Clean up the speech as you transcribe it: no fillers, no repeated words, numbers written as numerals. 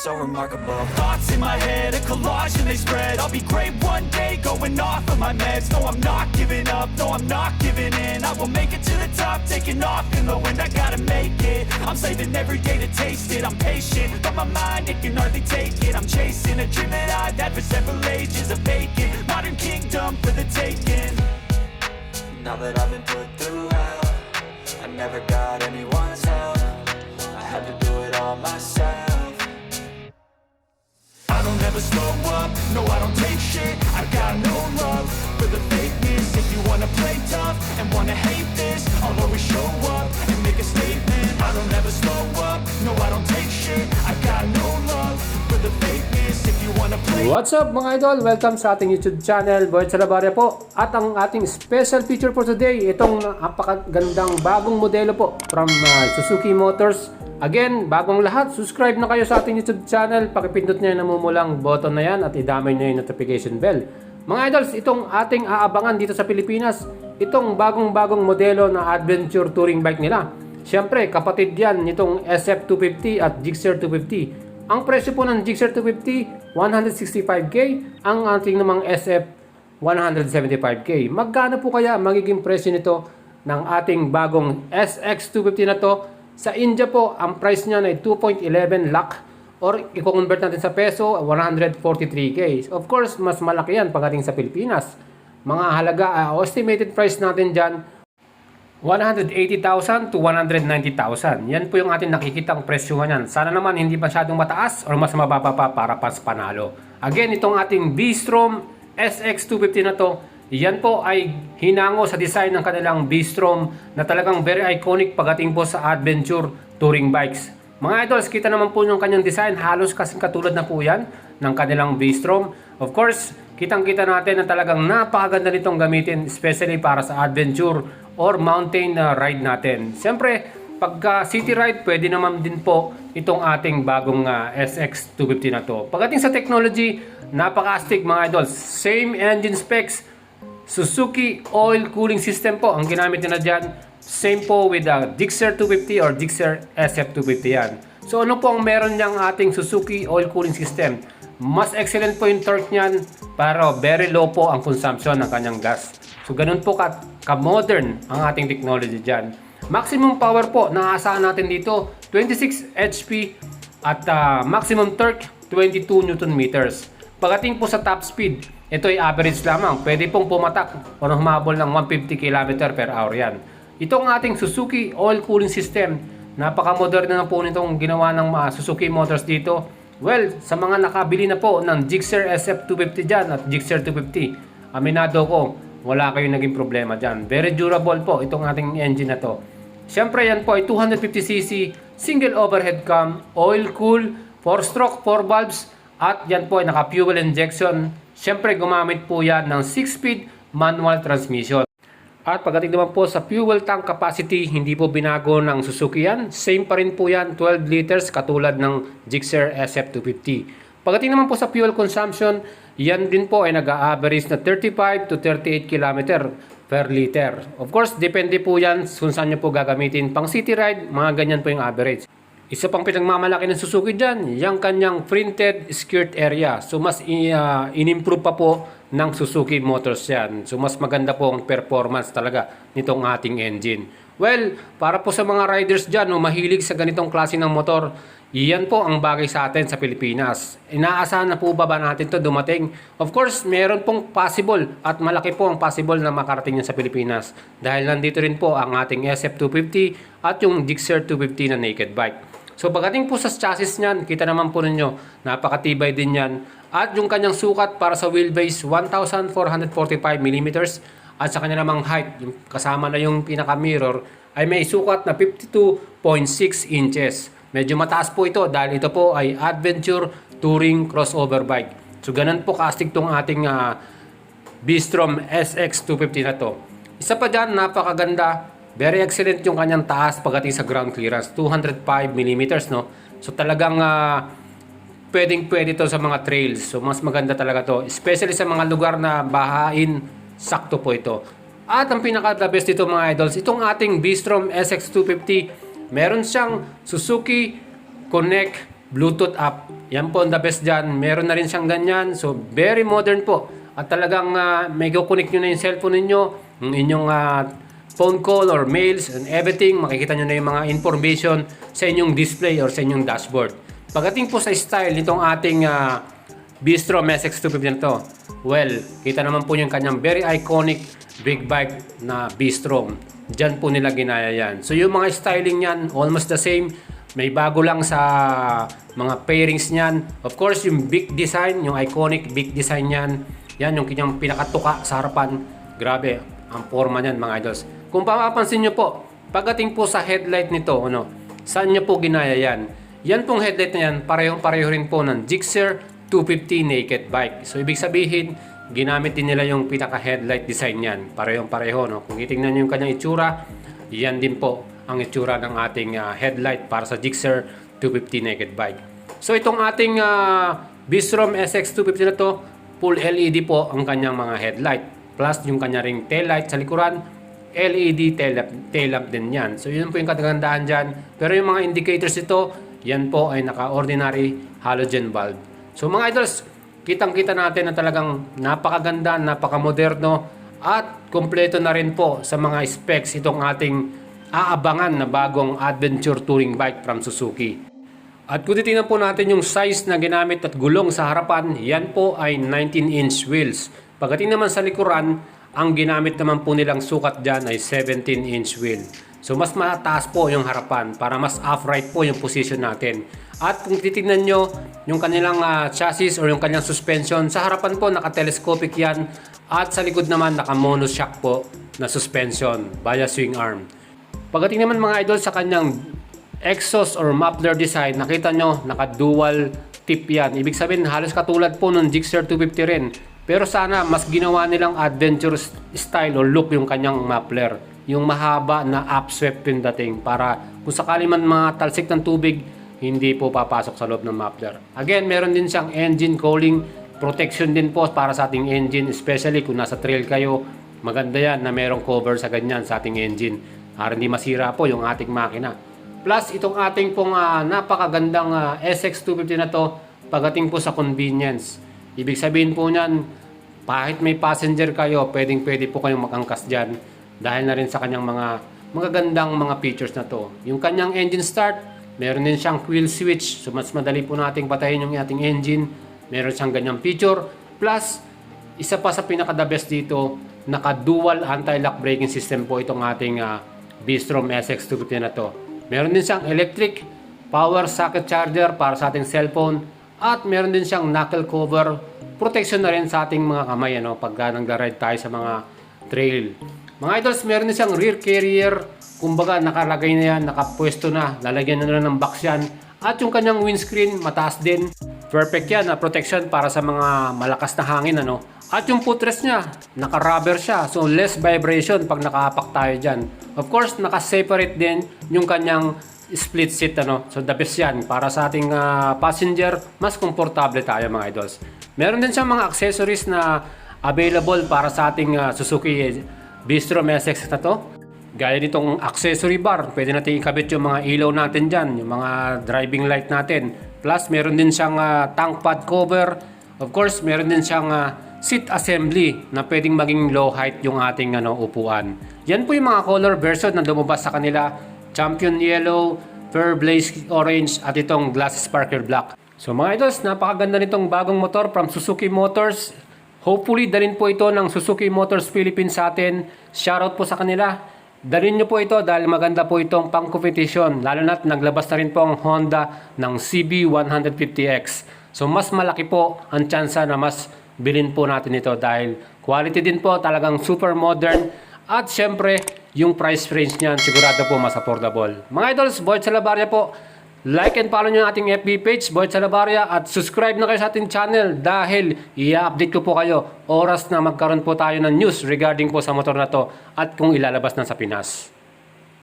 so remarkable. Thoughts in my head, a collage and they spread. I'll be great one day, going off of my meds. No, I'm not giving up, no, I'm not giving in. I will make it to the top, taking off in the wind. I gotta make it, I'm saving every day to taste it. I'm patient, but my mind, it can hardly take it. I'm chasing a dream that I've had for several ages. A vacant, modern kingdom for the taking. Now that I've been put through hell, I never got anyone's help. I had to do it all myself. I don't ever slow up, no I don't take shit. I got no love for the fakeness. If you wanna play tough and wanna hate this, I'll always show up and make a statement. I don't ever slow up, no I don't take shit. I got no love for the fakeness. If you wanna play. What's up mga idol? Welcome sa ating YouTube channel, Boy Salabaria po. At ang ating special feature for today, itong napakagandang bagong modelo po from Suzuki Motors. Again, bagong lahat, subscribe na kayo sa ating YouTube channel. Pakipindot nyo yung namumulang button na yan at idamay nyo yung notification bell. Mga idols, itong ating aabangan dito sa Pilipinas, itong bagong modelo na adventure touring bike nila. Siyempre, kapatid yan nitong SF250 at Gixxer 250. Ang presyo po ng Gixxer 250, 165k. Ang ating namang SF, 175k. Magkano po kaya magiging presyo nito ng ating bagong SX250 na to? Sa India po, ang price niya ay 2.11 lakh or i-convert natin sa peso, 143k. Of course, mas malaki yan pagdating sa Pilipinas. Mga halaga, estimated price natin dyan, 180,000 to 190,000. Yan po yung ating nakikitang presyo yan. Sana naman hindi masyadong mataas or mas mababa pa para pas panalo. Again, itong ating V-Strom SX250 na to, yan po ay hinango sa design ng kanilang V-Strom na talagang very iconic pagdating po sa adventure touring bikes. Mga idols, kita naman po yung kanyang design, halos kasing katulad na po yan ng kanilang V-Strom. Of course, kitang-kita natin na talagang napakaganda nitong gamitin, especially para sa adventure or mountain ride natin. Siyempre, pagka city ride, pwede naman din po itong ating bagong SX250 na to. Pagdating sa technology, napaka-astig mga idols. Same engine specs, Suzuki oil cooling system po ang ginamit nila dyan. Same po with the Gixxer 250 or Gixxer SF250 yan. So ano po ang meron niyang ating Suzuki oil cooling system? Mas excellent po yung torque niyan, pero very low po ang consumption ng kanyang gas. So ganun po ka-modern ang ating technology dyan. Maximum power po naaasahan natin dito 26 HP at maximum torque 22 Newton meters. Pagdating po sa top speed, ito ay average lamang. Pwede pong pumatak o humabol ng 150 km per hour yan. Itong ating Suzuki oil cooling system, napaka-modern na po nitong ginawa ng Suzuki Motors dito. Well, sa mga nakabili na po ng Gixxer SF250 dyan at Gixxer 250, aminado ko, wala kayong naging problema dyan. Very durable po itong ating engine na to. Siyempre yan po ay 250cc, single overhead cam, oil cool, 4-stroke, 4 valves, at yan po ay naka-fuel injection. Siyempre gumamit po yan ng 6-speed manual transmission. At pagdating naman po sa fuel tank capacity, hindi po binago ng Suzuki yan. Same pa rin po yan, 12 liters katulad ng Gixxer SF250. Pagdating naman po sa fuel consumption, yan din po ay nag-a-average na 35 to 38 km per liter. Of course, depende po yan kung saan nyo po gagamitin. Pang city ride, mga ganyan po yung average. Isa pang pinagmamalaki ng Suzuki dyan, yung kanyang printed skirt area. So mas in-improve pa po ng Suzuki Motors yan. So mas maganda po ang performance talaga nitong ating engine. Well, para po sa mga riders dyan, mahilig sa ganitong klase ng motor, iyan po ang bagay sa atin sa Pilipinas. Inaasahan na po ba natin to dumating? Of course, meron pong possible at malaki po ang possible na makarating yan sa Pilipinas. Dahil nandito rin po ang ating SF250 at yung Gixxer 250 na naked bike. So pagdating po sa chassis niyan, kita naman po ninyo, napakatibay din yan. At yung kanyang sukat para sa wheelbase, 1,445mm. At sa kanya namang height, yung kasama na yung pinaka-mirror, ay may sukat na 52.6 inches. Medyo mataas po ito dahil ito po ay adventure touring crossover bike. So ganun po kastig tong ating V-Strom SX250 na to. Isa pa dyan, napakaganda. Very excellent yung kanyang taas pagdating sa ground clearance, 205mm, no? So talagang pwedeng-pwede to sa mga trails. So mas maganda talaga to, especially sa mga lugar na bahain, sakto po ito. At ang pinaka-the best dito mga idols, itong ating V-Strom SX250, meron siyang Suzuki Connect Bluetooth app. Yan po ang the best dyan. Meron na rin siyang ganyan. So, very modern po. At talagang may kukunik nyo na yung cellphone ninyo, yung inyong phone call or mails and everything. Makikita nyo na yung mga information sa inyong display or sa inyong dashboard. Pagdating po sa style nitong ating Bistrom SX250 na to, well, kita naman po yung kanyang very iconic big bike na Bistrom. Diyan po nila ginaya yan. So yung mga styling niyan, almost the same. May bago lang sa mga pairings niyan. Of course, yung big design, yung iconic big design niyan, yan yung kanyang pinakatuka sa harapan. Grabe, ang forma niyan mga idols. Kung papapansin nyo po, pagdating po sa headlight nito, saan nyo po ginaya yan? Yan pong headlight na yan, parehong-pareho rin po ng Gixxer 250 naked bike. So ibig sabihin, ginamit din nila yung pinaka-headlight design yan. Parehong-pareho. No? Kung itingnan nyo yung kanyang itsura, yan din po ang itsura ng ating headlight para sa Gixxer 250 naked bike. So itong ating Bistrom SX250 na to, full LED po ang kanyang mga headlight. Plus yung kanya ring taillight sa likuran, LED tail lamp din yan. So yun po yung kagandahan dyan. Pero yung mga indicators ito, yan po ay naka-ordinary halogen bulb. So mga idols, kitang-kita natin na talagang napakaganda, napakamoderno at kompleto na rin po sa mga specs itong ating aabangan na bagong adventure touring bike from Suzuki. At kung titingnan po natin yung size na ginamit at gulong sa harapan, yan po ay 19-inch wheels. Pagdating naman sa likuran, ang ginamit naman po nilang sukat dyan ay 17-inch wheel. So mas mataas po yung harapan para mas upright po yung position natin. At kung titingnan nyo yung kanilang chassis or yung kanyang suspension, sa harapan po naka-telescopic yan at sa likod naman naka-monoshock po na suspension via swing arm. Pagdating naman mga idol sa kanyang exhaust or muffler design, nakita nyo naka-dual tip yan. Ibig sabihin halos katulad po ng Gixxer 250 rin. Pero sana mas ginawa nilang adventure style or look yung kanyang muffler. Yung mahaba na upswept yung dating para kung sakali man mga talsik ng tubig, hindi po papasok sa loob ng muffler. Again, meron din siyang engine cooling protection din po para sa ating engine, especially kung nasa trail kayo. Maganda yan na merong cover sa ganyan sa ating engine para hindi masira po yung ating makina. Plus, itong ating pong napakagandang SX250 na to, pagdating po sa convenience. Ibig sabihin po niyan, kahit may passenger kayo, pwedeng-pwede po kayong makangkas dyan dahil na rin sa kanyang mga magagandang mga features na to. Yung kanyang engine start, meron din siyang quill switch, so mas madali po nating patayin yung ating engine. Meron siyang ganyang feature. Plus, isa pa sa pinaka-the best dito, naka-dual anti-lock braking system po itong ating Bistrom SX250 na to. Meron din siyang electric power socket charger para sa ating cellphone at meron din siyang knuckle cover protection na rin sa ating mga kamay pagka nag-ride tayo sa mga trail. Mga idols, meron din siyang rear carrier, kumbaga nakalagay na yan, nakapwesto na, lalagyan na ng box yan at yung kanyang windscreen mataas din. Perfect yan na protection para sa mga malakas na hangin At yung footrest niya, naka-rubber siya. So less vibration pag nakahapak tayo dyan. Of course, naka-separate din yung kanyang split seat So the best yan para sa ating passenger, mas komportable tayo mga idols. Meron din siyang mga accessories na available para sa ating Suzuki Bistrom SX na to. Gaya nitong accessory bar, pwede natin ikabit yung mga ilaw natin dyan, yung mga driving light natin. Plus, meron din siyang tank pad cover. Of course, meron din siyang seat assembly na pwedeng maging low height yung ating upuan. Yan po yung mga color version na lumabas sa kanila. Champion Yellow, Pearl Blaze Orange at itong Glass Sparkle Black. So mga idols, napakaganda nitong bagong motor from Suzuki Motors. Hopefully, dalhin po ito ng Suzuki Motors Philippines sa atin. Shoutout po sa kanila. Dalhin nyo po ito dahil maganda po itong pang-competition. Lalo na't naglabas na rin po ang Honda ng CB150X. So mas malaki po ang tsansa na mas bilhin po natin ito dahil quality din po, talagang super modern. At syempre, yung price range niyan sigurado po mas affordable. Mga idols, Boyd Salabarria po. Like and follow nyo ang ating FB page, Boyd Salabarria, at subscribe na kayo sa ating channel dahil i-update ko po kayo oras na magkaroon po tayo ng news regarding po sa motor na to at kung ilalabas na sa Pinas.